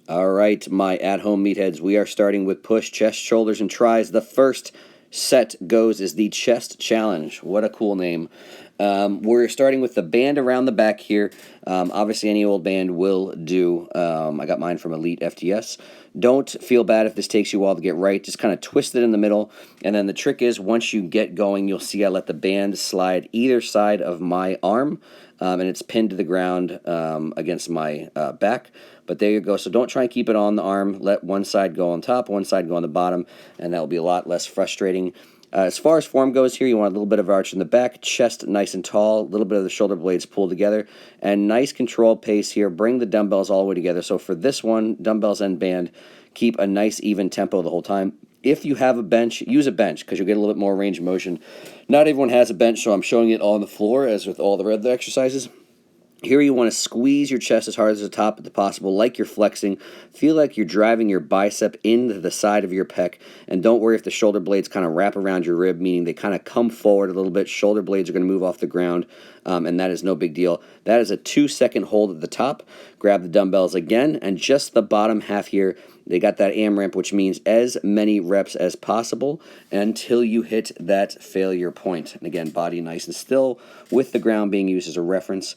All right, my at-home meatheads, we are starting with push, chest, shoulders, and tries. The first set goes is the chest challenge. What a cool name. We're starting with the band around the back here. Obviously, any old band will do. I got mine from Elite FTS. Don't feel bad if this takes you a while to get right. Just kind of twist it in the middle. And then the trick is, once you get going, you'll see I let the band slide either side of my arm. And it's pinned to the ground against my back. But there you go. So don't try and keep it on the arm. Let one side go on top, one side go on the bottom, and that will be a lot less frustrating. As far as form goes here, you want a little bit of arch in the back, chest nice and tall, a little bit of the shoulder blades pulled together, and nice controlled pace here. Bring the dumbbells all the way together. So for this one, dumbbells and band, keep a nice even tempo the whole time. If you have a bench, use a bench because you'll get a little bit more range of motion. Not everyone has a bench, so I'm showing it on the floor as with all the other exercises. Here you want to squeeze your chest as hard as the top as possible, like you're flexing. Feel like you're driving your bicep into the side of your pec. And don't worry if the shoulder blades kind of wrap around your rib, meaning they kind of come forward a little bit. Shoulder blades are going to move off the ground, and that is no big deal. That is a 2-second hold at the top. Grab the dumbbells again, and just the bottom half here, they got that AMRAP, which means as many reps as possible until you hit that failure point. And again, body nice and still with the ground being used as a reference.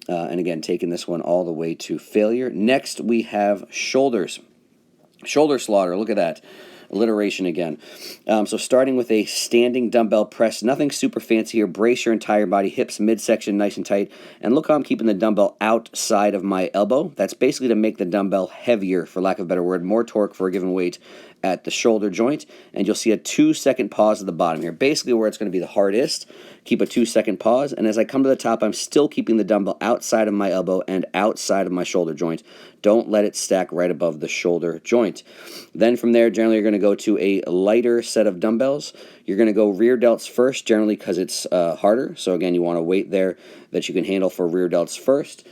And again, taking this one all the way to failure. Next, we have shoulders. Shoulder slaughter, look at that. Alliteration again. So starting with a standing dumbbell press, nothing super fancy here. Brace your entire body, hips midsection nice and tight. And look how I'm keeping the dumbbell outside of my elbow. That's basically to make the dumbbell heavier, for lack of a better word, more torque for a given weight at the shoulder joint. And you'll see a 2-second pause at the bottom here. Basically where it's going to be the hardest. Keep a 2-second pause. And as I come to the top, I'm still keeping the dumbbell outside of my elbow and outside of my shoulder joint. Don't let it stack right above the shoulder joint. Then from there, generally, you're going to go to a lighter set of dumbbells. You're going to go rear delts first, generally because it's harder. So again, you want a weight there that you can handle for rear delts first.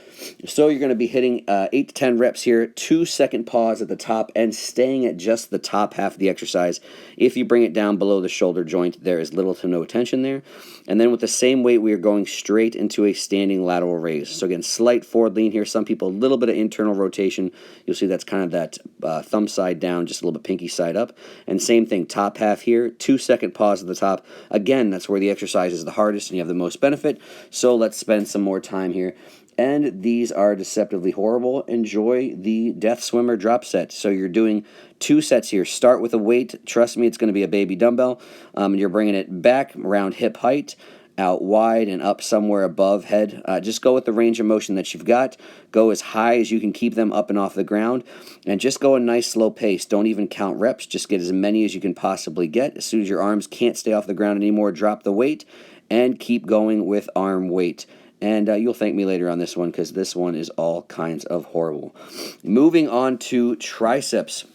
So you're going to be hitting 8 to 10 reps here, 2-second pause at the top, and staying at just the top half of the exercise. If you bring it down below the shoulder joint, there is little to no tension there. And then with the same weight, we are going straight into a standing lateral raise. So again, slight forward lean here. Some people, a little bit of internal rotation. You'll see that's kind of that thumb side down, just a little bit pinky side up. And same thing, top half here, 2-second pause at the top. Again, that's where the exercise is the hardest and you have the most benefit. So let's spend some more time here. And these are deceptively horrible. Enjoy the death swimmer drop set. So you're doing 2 sets here. Start with a weight. Trust me, it's going to be a baby dumbbell. And you're bringing it back around hip height, out wide, and up somewhere above head. Just go with the range of motion that you've got. Go as high as you can keep them up and off the ground. And just go a nice slow pace. Don't even count reps. Just get as many as you can possibly get. As soon as your arms can't stay off the ground anymore, drop the weight and keep going with arm weight. And you'll thank me later on this one because this one is all kinds of horrible. Moving on to triceps.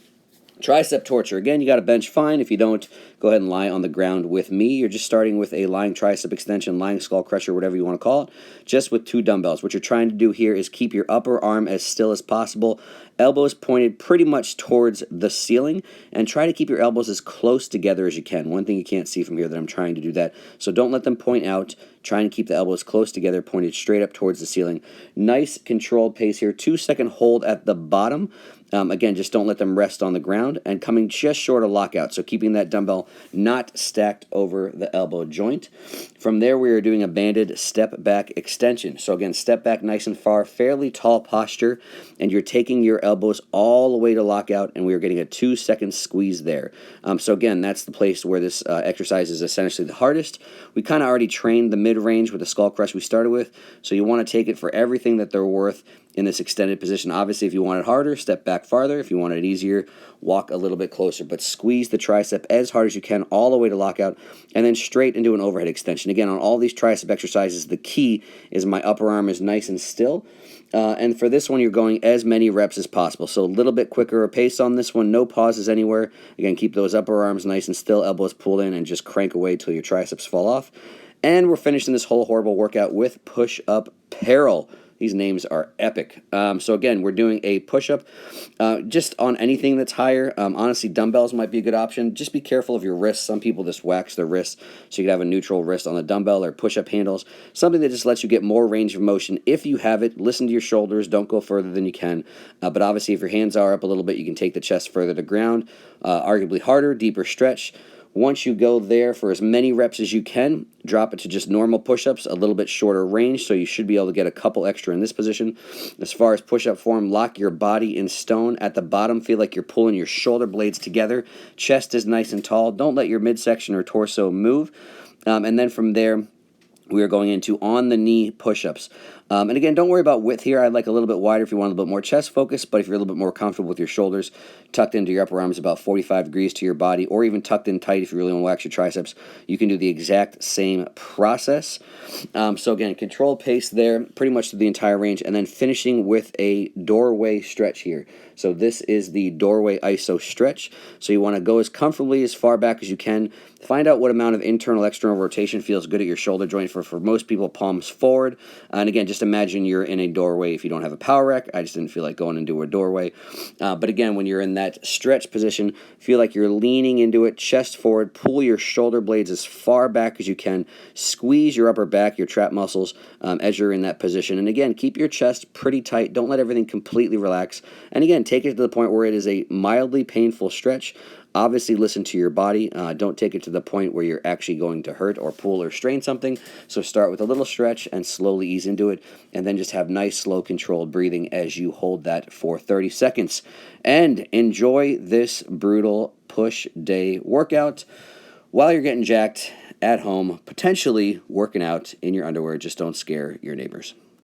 Tricep torture. Again, you got a bench fine. If you don't, go ahead and lie on the ground with me. You're just starting with a lying tricep extension, lying skull crusher, whatever you want to call it, just with 2 dumbbells. What you're trying to do here is keep your upper arm as still as possible, elbows pointed pretty much towards the ceiling, and try to keep your elbows as close together as you can. One thing you can't see from here that I'm trying to do that. So don't let them point out. Try and keep the elbows close together, pointed straight up towards the ceiling. Nice controlled pace here. 2-second hold at the bottom. Again, just don't let them rest on the ground, and coming just short of lockout, so keeping that dumbbell not stacked over the elbow joint. From there, we are doing a banded step back extension. So again, step back nice and far, fairly tall posture, and you're taking your elbows all the way to lockout, and we are getting a 2-second squeeze there. So again, that's the place where this exercise is essentially the hardest. We kind of already trained the mid-range with the skull crush we started with, so you want to take it for everything that they're worth in this extended position. Obviously, if you want it harder, step back farther. If you want it easier, walk a little bit closer. But squeeze the tricep as hard as you can all the way to lockout, and then straight into an overhead extension. Again, on all these tricep exercises, the key is my upper arm is nice and still. And for this one, you're going as many reps as possible. So a little bit quicker a pace on this one. No pauses anywhere. Again, keep those upper arms nice and still, elbows pulled in, and just crank away till your triceps fall off. And we're finishing this whole horrible workout with push-up Peril. These names are epic. So again, we're doing a push-up just on anything that's higher. Honestly, dumbbells might be a good option. Just be careful of your wrists. Some people just wax their wrists, so you could have a neutral wrist on the dumbbell or push-up handles. Something that just lets you get more range of motion. If you have it, listen to your shoulders. Don't go further than you can. But obviously, if your hands are up a little bit, you can take the chest further to ground. Arguably harder, deeper stretch. Once you go there for as many reps as you can, drop it to just normal push-ups, a little bit shorter range, so you should be able to get a couple extra in this position. As far as push-up form, lock your body in stone. At the bottom, feel like you're pulling your shoulder blades together. Chest is nice and tall. Don't let your midsection or torso move. And then from there, we are going into on-the-knee push-ups. And again, don't worry about width here. I like a little bit wider if you want a little bit more chest focus, but if you're a little bit more comfortable with your shoulders tucked into your upper arms about 45 degrees to your body, or even tucked in tight if you really want to wax your triceps, you can do the exact same process. So again, control pace there pretty much through the entire range, and then finishing with a doorway stretch here. So this is the doorway iso stretch. So you want to go as comfortably as far back as you can. Find out what amount of internal, external rotation feels good at your shoulder joint. For most people, palms forward. And again, just imagine you're in a doorway if you don't have a power rack. I just didn't feel like going into a doorway. But again, when you're in that stretch position, feel like you're leaning into it, chest forward, pull your shoulder blades as far back as you can, squeeze your upper back, your trap muscles as you're in that position. And again, keep your chest pretty tight. Don't let everything completely relax. And again, take it to the point where it is a mildly painful stretch. Obviously, listen to your body. Don't take it to the point where you're actually going to hurt or pull or strain something. So start with a little stretch and slowly ease into it, and then just have nice, slow, controlled breathing as you hold that for 30 seconds. And enjoy this brutal push day workout while you're getting jacked at home, potentially working out in your underwear. Just don't scare your neighbors.